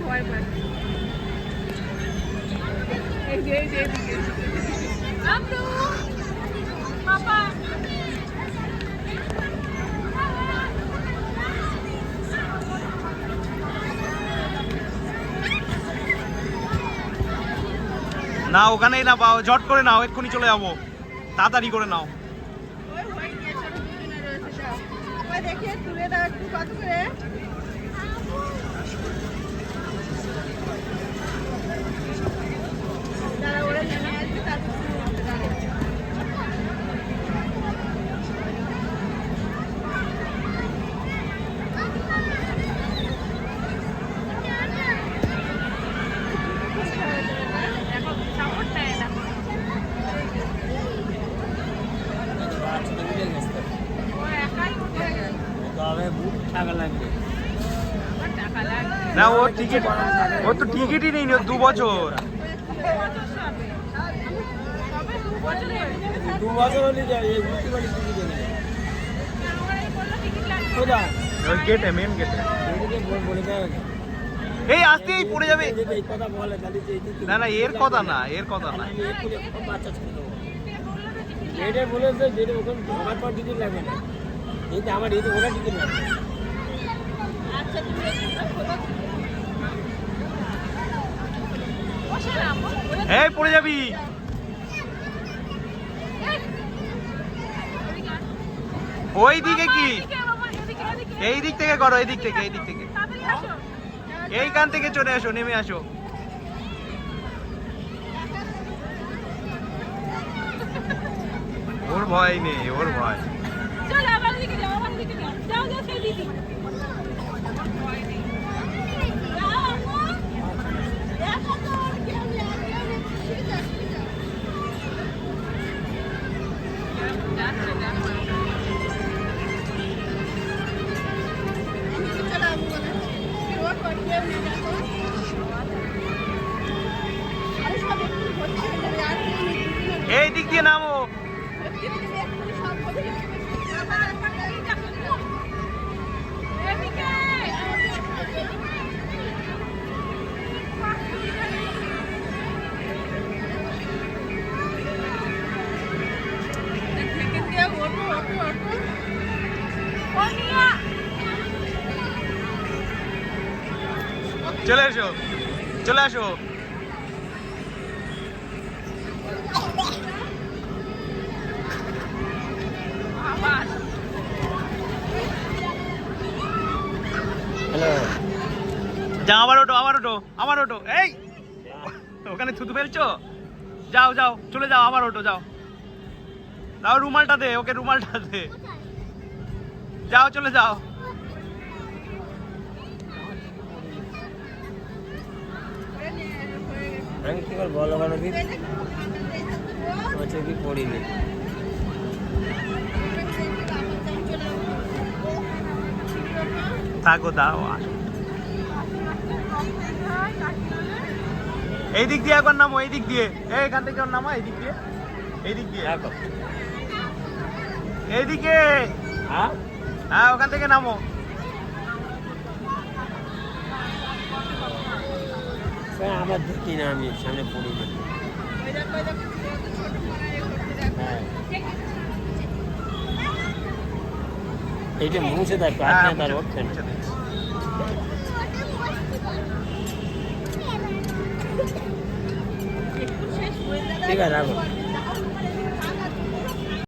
ভয় পায়। এই যে বাবা না ওখানেই না পাও, ঝট করে নাও, এক্ষুনি চলে যাবো, তাড়াতাড়ি করে নাও। দেখিয়ে তুলে দাও একটু কত করে। যারা ওরা নেমে আসবে তারপর না ও টিকিট, ও তো টিকিটই নেই, 2 বছর। 2 বছর হলে যায় এই বুঝতে পারি টিকিট নেই। কোথায়? ওই গেটে, মেন গেটে। এদিকে বলে দেয় এই আসতেই পড়ে যাবে। এই কথা বলে তাহলে যে না না এর কথা না, এর কথা না। আমি এক্ষুনি বাচ্চা ছেড়ে দেবো। যেটা বলেছে যেটা ওখানে ঢোকার পর টিকিট লাগবে না, এই তো আমার এই তো ওরা টিকিট লাগবে। আচ্ছা তুমি এই পড়ে যাবি। ওই দিকে কি, এই দিক থেকে করো, এই দিক থেকে, এই দিক থেকে, এইখান থেকে চলে আসো, নেমে আসো। ওর ভয় নেই, ওর ভয়। চল আবার দিকে যাও, আবার দিকে যাও, যাও যাও সেই দিকে। এই দিক দিয়ে নামো। চলে এসো, চলে আসো। হ্যালো, যা, আবার ওটো, আবার ওটো, আবার ওটো। এই ওখানে থুতু ফেলছো, যাও যাও, চলে যাও, আবার ওটো, যাও। দাও রুমালটা দে ওকে, রুমালটা দে, যাও চলে যাও। আমি কি করে বলো বলো কি কি পড়িনি। থাকো, দাও। এই দিক দিয়ে একবার নামো, এই দিক দিয়ে, এইখান থেকে নামো, এই দিক দিয়ে, এই দিক দিয়ে, এইদিকে। হ্যাঁ ওখান থেকে নামো। আমার দেখি না, আমি সামনে পড়িনি। এইটা মুছে দেয়, তার হচ্ছে না। ঠিক আছে রাখো।